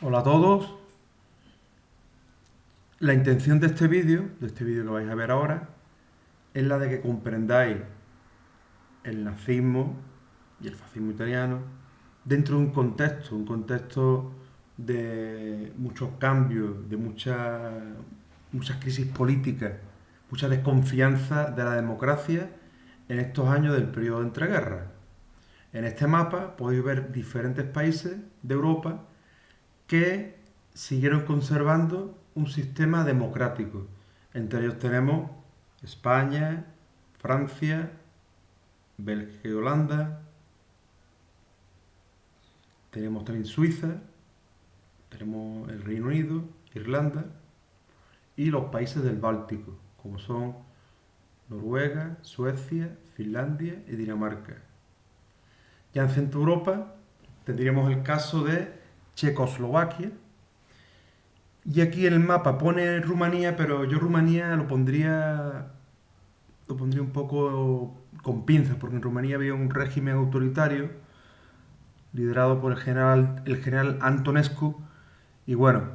Hola a todos. La intención de este vídeo que vais a ver ahora, es la de que comprendáis el nazismo y el fascismo italiano dentro de un contexto de muchos cambios, de muchas crisis políticas, mucha desconfianza de la democracia en estos años del periodo de entreguerras. En este mapa podéis ver diferentes países de Europa que siguieron conservando un sistema democrático. Entre ellos tenemos España, Francia, Bélgica y Holanda, tenemos también Suiza, tenemos el Reino Unido, Irlanda y los países del Báltico, como son Noruega, Suecia, Finlandia y Dinamarca. Ya en Centro Europa tendríamos el caso de Checoslovaquia. Y aquí en el mapa pone Rumanía, pero yo Rumanía lo pondría un poco con pinzas, porque en Rumanía había un régimen autoritario liderado por el general Antonescu. Y bueno,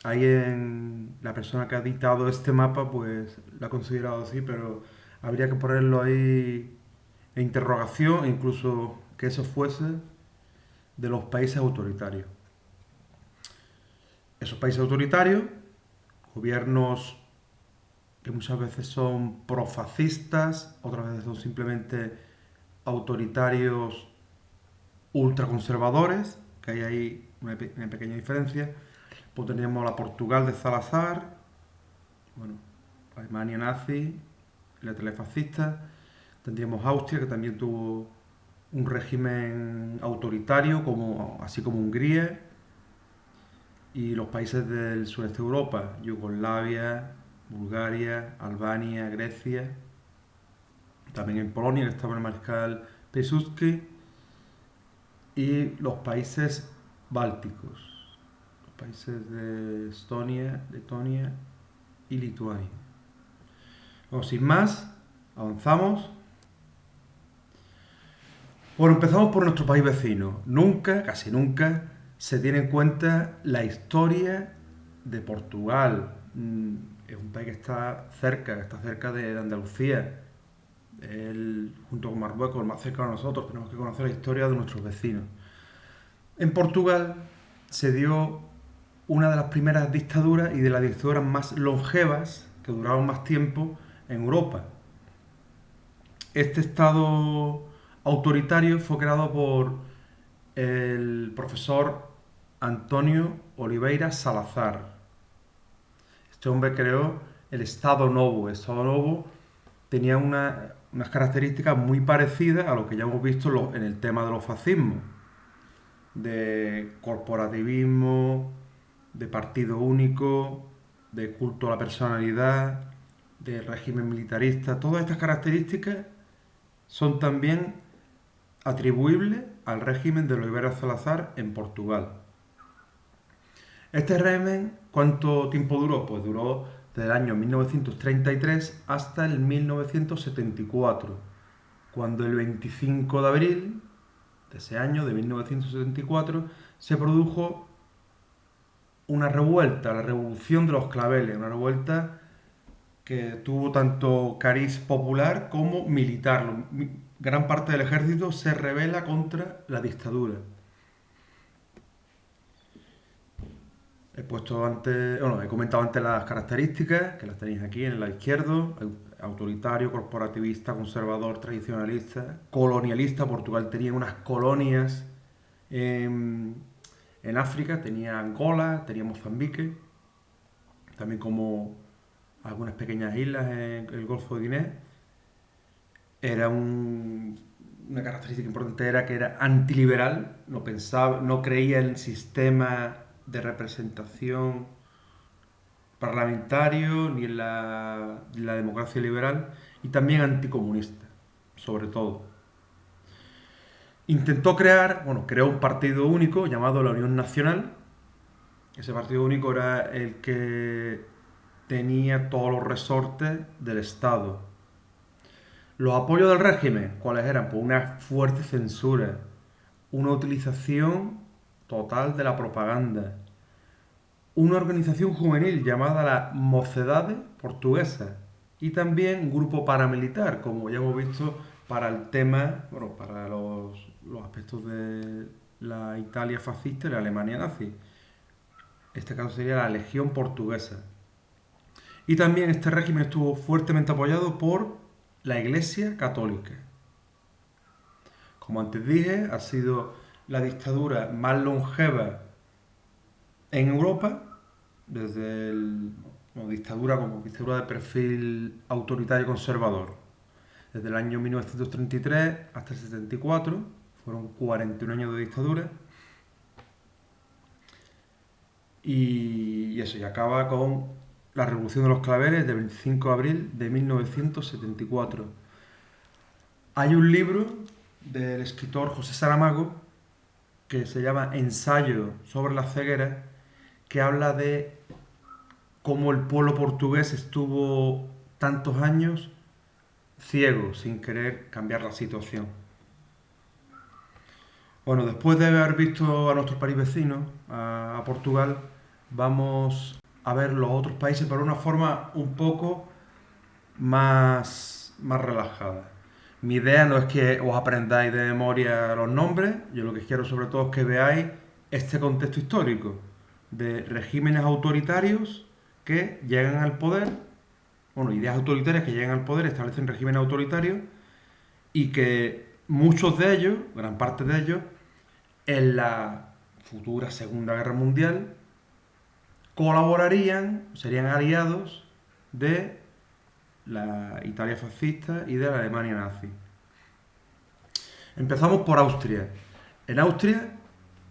ahí en la persona que ha dictado este mapa, pues lo ha considerado así, pero habría que ponerlo ahí en interrogación, e incluso que eso fuese de los países autoritarios. Esos países autoritarios, gobiernos que muchas veces son profascistas, otras veces son simplemente autoritarios ultraconservadores, que hay ahí una pequeña diferencia. Pues teníamos la Portugal de Salazar, bueno, Alemania nazi, la Italia fascista. Tendríamos Austria, que también tuvo un régimen autoritario, así como Hungría, y los países del sureste de Europa, Yugoslavia, Bulgaria, Albania, Grecia, también en Polonia, que estaba el mariscal Piłsudski, y los países bálticos, los países de Estonia, Letonia y Lituania. Bueno, sin más, avanzamos. Bueno, empezamos por nuestro país vecino. Nunca, casi nunca, se tiene en cuenta la historia de Portugal. Es un país que está cerca de Andalucía. Él, junto con Marruecos, el más cercano a nosotros, tenemos que conocer la historia de nuestros vecinos. En Portugal se dio una de las primeras dictaduras y de las dictaduras más longevas, que duraron más tiempo, en Europa. Este estado autoritario fue creado por el profesor Antonio Oliveira Salazar. Este hombre creó el Estado Novo. El Estado Novo tenía unas características muy parecidas a lo que ya hemos visto en el tema de los fascismos, de corporativismo, de partido único, de culto a la personalidad, de régimen militarista. Todas estas características son también atribuibles al régimen de Oliveira Salazar en Portugal. Este régimen, ¿cuánto tiempo duró? Pues duró desde el año 1933 hasta el 1974, cuando el 25 de abril de ese año, de 1974, se produjo una revuelta, la Revolución de los Claveles, una revuelta que tuvo tanto cariz popular como militar. Gran parte del ejército se rebela contra la dictadura. He comentado antes las características, que las tenéis aquí en el lado izquierdo: autoritario, corporativista, conservador, tradicionalista, colonialista. Portugal tenía unas colonias en África, tenía Angola, tenía Mozambique, también como algunas pequeñas islas en el Golfo de Guinea. Una característica importante era que era antiliberal, no creía en el sistema de representación parlamentario ni en la democracia liberal, y también anticomunista, sobre todo. Creó un partido único llamado la Unión Nacional. Ese partido único era el que tenía todos los resortes del Estado. Los apoyos del régimen, ¿cuáles eran? Pues una fuerte censura, una utilización total de la propaganda, una organización juvenil llamada la Mocedades Portuguesas y también un grupo paramilitar, como ya hemos visto, para el tema, bueno, para los aspectos de la Italia fascista y la Alemania nazi. Este caso sería la Legión Portuguesa. Y también este régimen estuvo fuertemente apoyado por la Iglesia Católica. Como antes dije, ha sido la dictadura más longeva en Europa, desde como dictadura de perfil autoritario y conservador. Desde el año 1933 hasta el 74, fueron 41 años de dictadura. Y eso, y acaba con la Revolución de los Claveles del 25 de abril de 1974. Hay un libro del escritor José Saramago que se llama Ensayo sobre la ceguera, que habla de cómo el pueblo portugués estuvo tantos años ciego, sin querer cambiar la situación. Bueno, después de haber visto a nuestro país vecino, a Portugal, vamos a ver los otros países, pero de una forma un poco más relajada. Mi idea no es que os aprendáis de memoria los nombres, yo lo que quiero sobre todo es que veáis este contexto histórico de regímenes autoritarios que llegan al poder, bueno, ideas autoritarias que llegan al poder, establecen regímenes autoritarios y que muchos de ellos, gran parte de ellos, en la futura Segunda Guerra Mundial colaborarían, serían aliados de la Italia fascista y de la Alemania nazi. Empezamos por Austria. En Austria,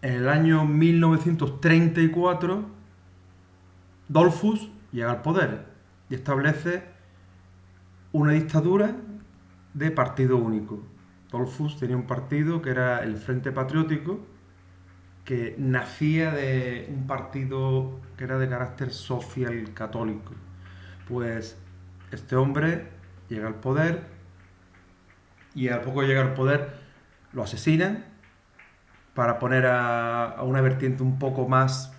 en el año 1934, Dollfuss llega al poder y establece una dictadura de partido único. Dollfuss tenía un partido que era el Frente Patriótico, que nacía de un partido que era de carácter social católico. Pues este hombre llega al poder y al poco de llegar al poder lo asesinan para poner a una vertiente un poco más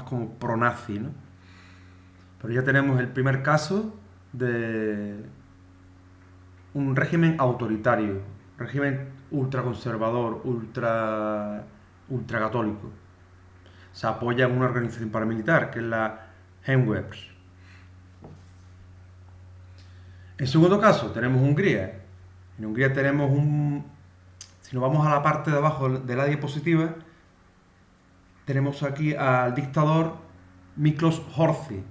como pro-nazi, ¿no? Pero ya tenemos el primer caso de un régimen autoritario, régimen ultraconservador, ultracatólico. Se apoya en una organización paramilitar, que es la Heimwehr. En segundo caso, tenemos Hungría. En Hungría tenemos si nos vamos a la parte de abajo de la diapositiva, tenemos aquí al dictador Miklos Horthy.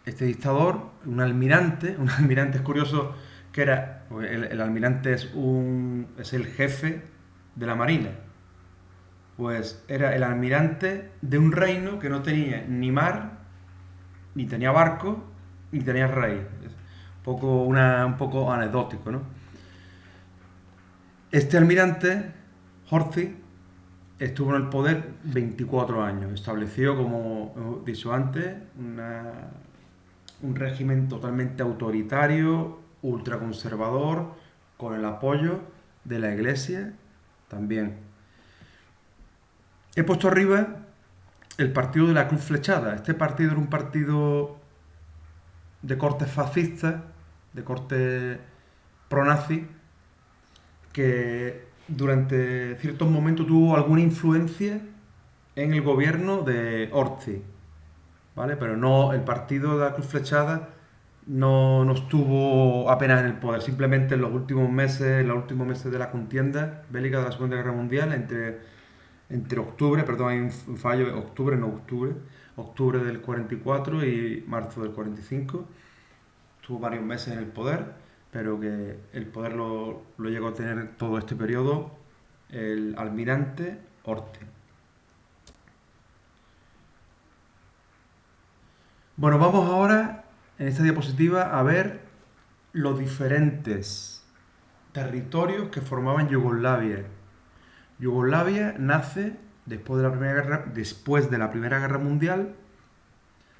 Este dictador, un almirante es curioso que era, el almirante es el jefe de la marina. Pues era el almirante de un reino que no tenía ni mar, ni tenía barco, ni tenía rey. Un poco anecdótico, ¿no? Este almirante, Horthy, estuvo en el poder 24 años. Estableció, como he dicho antes, un régimen totalmente autoritario, ultraconservador, con el apoyo de la Iglesia también. He puesto arriba el partido de la Cruz Flechada. Este partido era un partido de corte fascista, de corte pro-nazi, que durante ciertos momentos tuvo alguna influencia en el gobierno de Horthy, ¿vale? Pero no, el partido de la Cruz Flechada no estuvo apenas en el poder, simplemente en los últimos meses de la contienda bélica de la Segunda Guerra Mundial, entre octubre, perdón, hay un fallo, octubre del 44 y marzo del 45, estuvo varios meses en el poder, pero que el poder lo llegó a tener todo este periodo el almirante Horthy. Bueno, vamos ahora en esta diapositiva a ver los diferentes territorios que formaban Yugoslavia. Yugoslavia nace después de la Primera Guerra Mundial,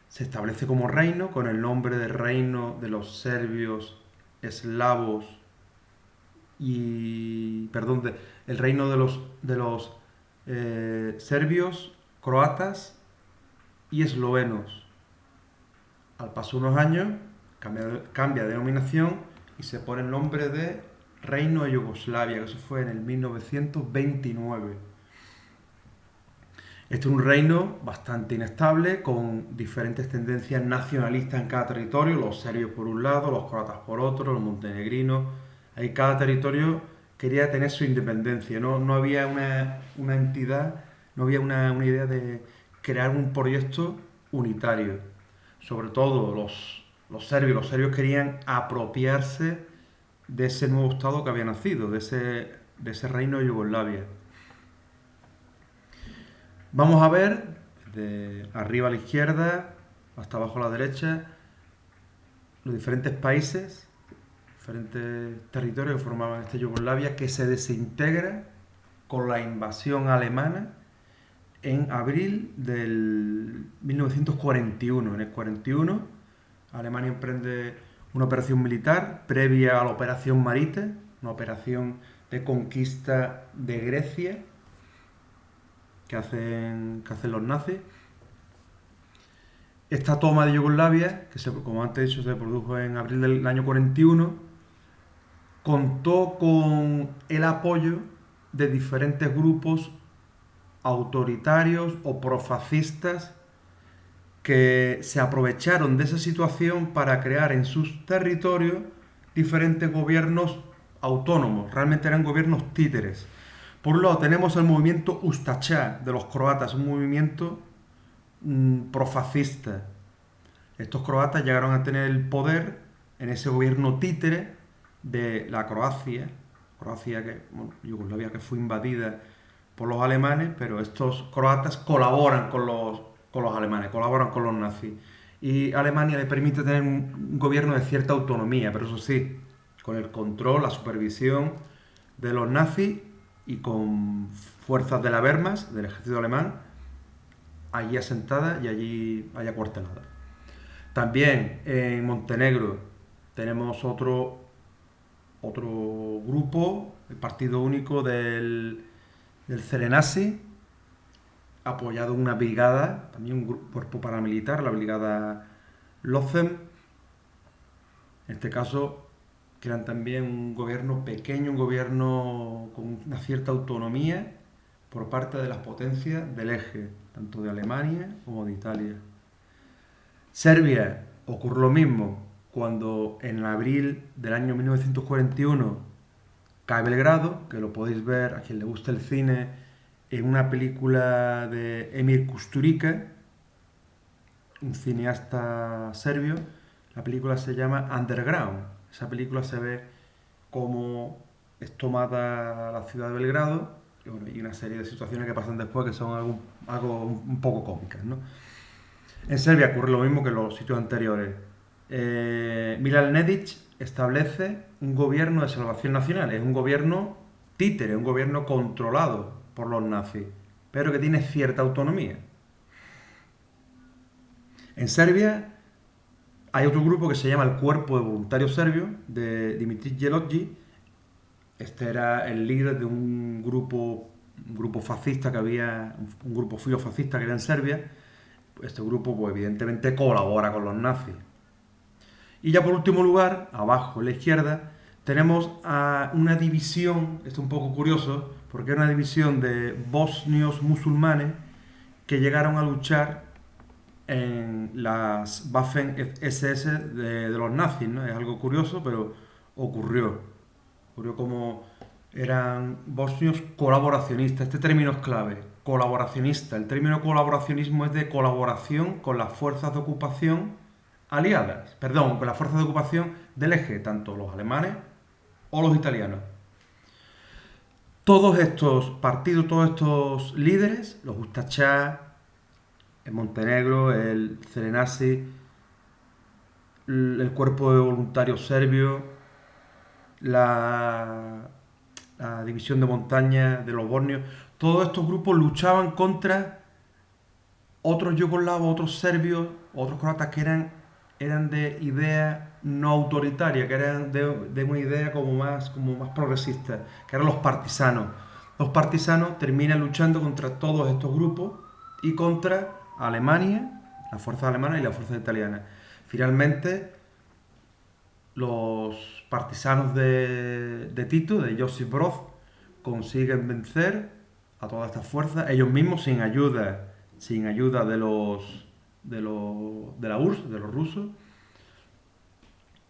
se establece como reino con el nombre de Reino de los Serbios, Eslavos el reino de los serbios, croatas y eslovenos. Al paso de unos años cambia de denominación y se pone el nombre de Reino de Yugoslavia, que eso fue en el 1929. Este es un reino bastante inestable, con diferentes tendencias nacionalistas en cada territorio, los serbios por un lado, los croatas por otro, los montenegrinos. Ahí cada territorio quería tener su independencia, no había una entidad, no había una idea de crear un proyecto unitario. Sobre todo los serbios querían apropiarse de ese nuevo estado que había nacido, de ese reino de Yugoslavia. Vamos a ver, de arriba a la izquierda hasta abajo a la derecha, los diferentes países, diferentes territorios que formaban esta Yugoslavia, que se desintegra con la invasión alemana en abril del 1941. En el 41, Alemania emprende una operación militar previa a la operación Marite, una operación de conquista de Grecia que hacen los nazis. Esta toma de Yugoslavia, como antes he dicho, se produjo en abril del año 41, contó con el apoyo de diferentes grupos autoritarios o profascistas que se aprovecharon de esa situación para crear en sus territorios diferentes gobiernos autónomos. Realmente eran gobiernos títeres. Por un lado tenemos el movimiento Ustaša de los croatas, un movimiento profascista. Estos croatas llegaron a tener el poder en ese gobierno títere de la Croacia, Yugoslavia, que fue invadida por los alemanes, pero estos croatas colaboran con los alemanes, colaboran con los nazis. Y Alemania le permite tener un gobierno de cierta autonomía, pero eso sí, con el control, la supervisión de los nazis y con fuerzas de la Wehrmacht, del ejército alemán, allí asentada y allí acuartelada. También en Montenegro tenemos otro grupo, el Partido Único del Cerenasi, apoyado en una brigada, también un cuerpo paramilitar, la brigada Lozem. En este caso, crean también un gobierno pequeño, un gobierno con una cierta autonomía por parte de las potencias del eje, tanto de Alemania como de Italia. Serbia, ocurre lo mismo, cuando en abril del año 1941 cae Belgrado, que lo podéis ver a quien le gusta el cine, en una película de Emir Kusturica, un cineasta serbio. La película se llama Underground. Esa película se ve cómo es tomada la ciudad de Belgrado y una serie de situaciones que pasan después que son algo un poco cómicas, ¿no? En Serbia ocurre lo mismo que en los sitios anteriores. Milan Nedic establece un gobierno de salvación nacional. Es un gobierno títere, un gobierno controlado por los nazis, pero que tiene cierta autonomía. En Serbia hay otro grupo que se llama el Cuerpo de Voluntarios Serbios, de Dimitri Jelogi. Este era el líder de un grupo fascista que había, un grupo filofascista que era en Serbia. Este grupo, pues, evidentemente colabora con los nazis. Y ya por último lugar, abajo a la izquierda, tenemos a una división, esto es un poco curioso, porque era una división de bosnios musulmanes que llegaron a luchar en las Waffen-SS de los nazis, ¿no? Es algo curioso, pero ocurrió. Ocurrió como eran bosnios colaboracionistas. Este término es clave, colaboracionista. El término colaboracionismo es de colaboración con las fuerzas de ocupación aliadas, con las fuerzas de ocupación del eje, tanto los alemanes o los italianos. Todos estos partidos, todos estos líderes, los Ustaša, el Montenegro, el Cerenasi, el Cuerpo de Voluntarios Serbio, la División de Montaña de los Bosnios, todos estos grupos luchaban contra otros yugoslavos, otros serbios, otros croatas que eran eran de idea no autoritaria, que eran de una idea como más progresista, que eran los partisanos. Los partisanos terminan luchando contra todos estos grupos y contra Alemania, las fuerzas alemanas y las fuerzas italianas. Finalmente, los partisanos de Tito, de Josip Broz, consiguen vencer a todas estas fuerzas, ellos mismos sin ayuda de la URSS, de los rusos,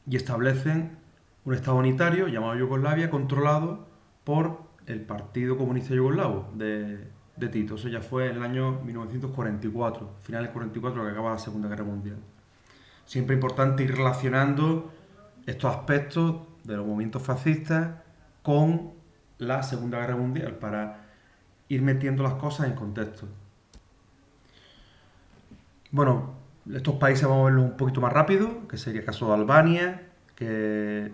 y establecen un Estado unitario llamado Yugoslavia, controlado por el Partido Comunista Yugoslavo de Tito. Eso ya fue en el año 1944, final del 44, que acaba la Segunda Guerra Mundial. Siempre importante ir relacionando estos aspectos de los movimientos fascistas con la Segunda Guerra Mundial para ir metiendo las cosas en contexto. Bueno, estos países vamos a verlos un poquito más rápido, que sería el caso de Albania, que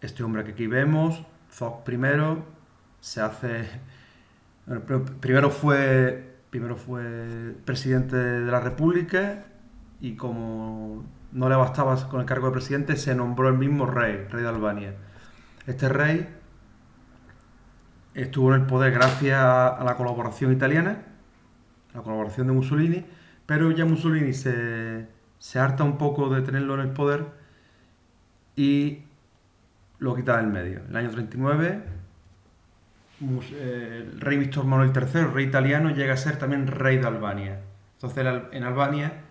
este hombre que aquí vemos, Fox primero, se hace... Bueno, primero fue presidente de la República y como no le bastaba con el cargo de presidente, se nombró el mismo rey de Albania. Este rey estuvo en el poder gracias a la colaboración italiana, la colaboración de Mussolini, pero ya Mussolini se harta un poco de tenerlo en el poder y lo quita del medio. En el año 39, el rey Víctor Manuel III, el rey italiano, llega a ser también rey de Albania. Entonces en Albania,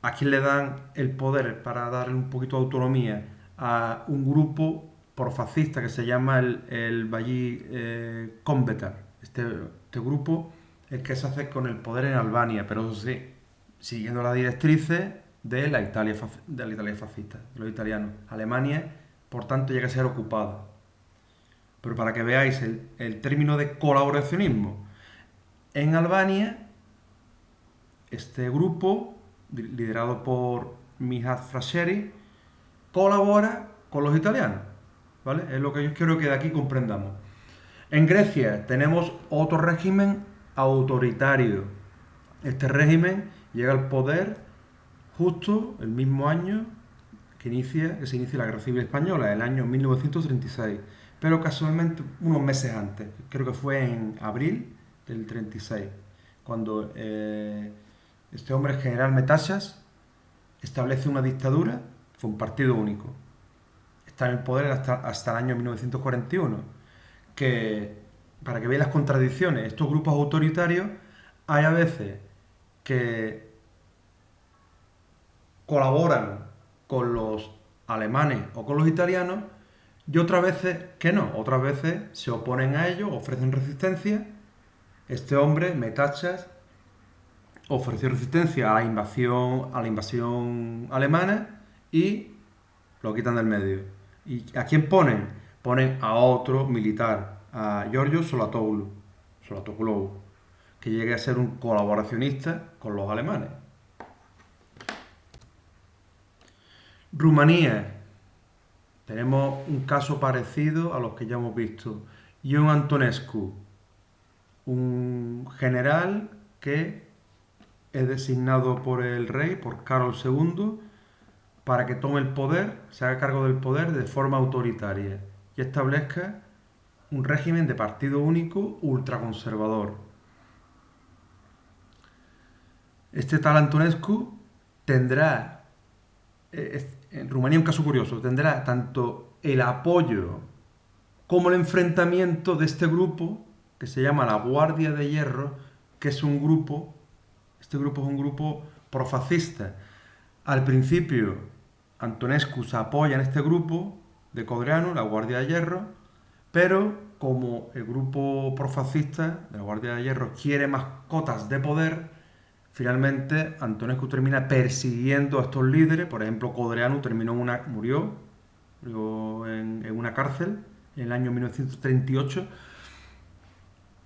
¿a quién le dan el poder para darle un poquito de autonomía? A un grupo profascista que se llama el Vallí Konbetar. Este grupo es que se hace con el poder en Albania, pero eso sí, siguiendo las directrices de la Italia fascista, de los italianos. Alemania, por tanto, llega a ser ocupada. Pero para que veáis el término de colaboracionismo, en Albania, este grupo, liderado por Mihat Frasheri, colabora con los italianos. ¿Vale? Es lo que yo quiero que de aquí comprendamos. En Grecia tenemos otro régimen autoritario. Este régimen llega al poder justo el mismo año que se inicia la Guerra Civil Española, el año 1936, pero casualmente unos meses antes, creo que fue en abril del 36, cuando este hombre, el general Metashas, establece una dictadura, fue un partido único. Está en el poder hasta el año 1941, que para que veáis las contradicciones, estos grupos autoritarios hay a veces que colaboran con los alemanes o con los italianos y otras veces que no, otras veces se oponen a ellos, ofrecen resistencia. Este hombre, Metachas, ofreció resistencia a la invasión alemana y lo quitan del medio. ¿Y a quién ponen? Ponen a otro militar, a Giorgio Solatoglou, que llegue a ser un colaboracionista con los alemanes. Rumanía. Tenemos un caso parecido a los que ya hemos visto. Ion Antonescu, un general que es designado por el rey, por Carlos II, para que tome el poder, se haga cargo del poder de forma autoritaria y establezca un régimen de partido único ultraconservador. Este tal Antonescu tendrá, en Rumanía un caso curioso, tendrá tanto el apoyo como el enfrentamiento de este grupo que se llama la Guardia de Hierro, que es un grupo, este grupo es un grupo profascista. Al principio, Antonescu se apoya en este grupo de Codreanu, la Guardia de Hierro, pero como el grupo profascista de la Guardia de Hierro quiere más cotas de poder, finalmente Antonescu termina persiguiendo a estos líderes. Por ejemplo, Codreanu murió en una cárcel en el año 1938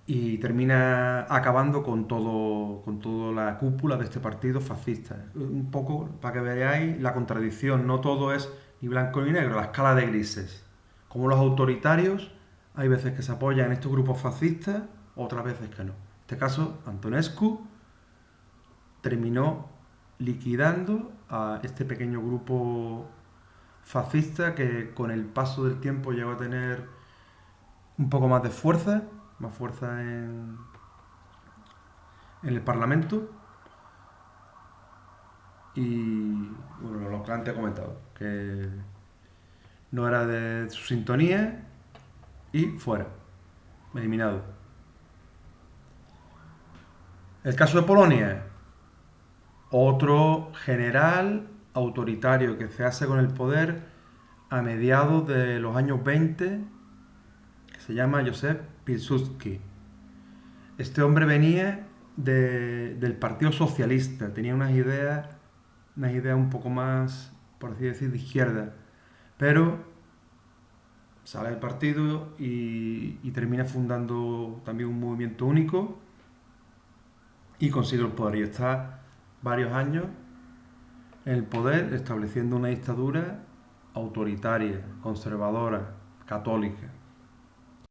y termina acabando con toda la cúpula de este partido fascista. Un poco para que veáis la contradicción, no todo es ni blanco ni negro, la escala de grises. Como los autoritarios, hay veces que se apoyan en estos grupos fascistas, otras veces que no. En este caso, Antonescu terminó liquidando a este pequeño grupo fascista que con el paso del tiempo llegó a tener un poco más fuerza en el Parlamento y bueno, lo que antes he comentado, que no era de su sintonía y fuera, eliminado. El caso de Polonia, otro general autoritario que se hace con el poder a mediados de los años 20, que se llama Józef Pilsudski. Este hombre venía del Partido Socialista, tenía unas ideas un poco más, por así decir, de izquierda, pero sale del partido y termina fundando también un movimiento único y consigue el poder. Y está varios años en el poder estableciendo una dictadura autoritaria, conservadora, católica.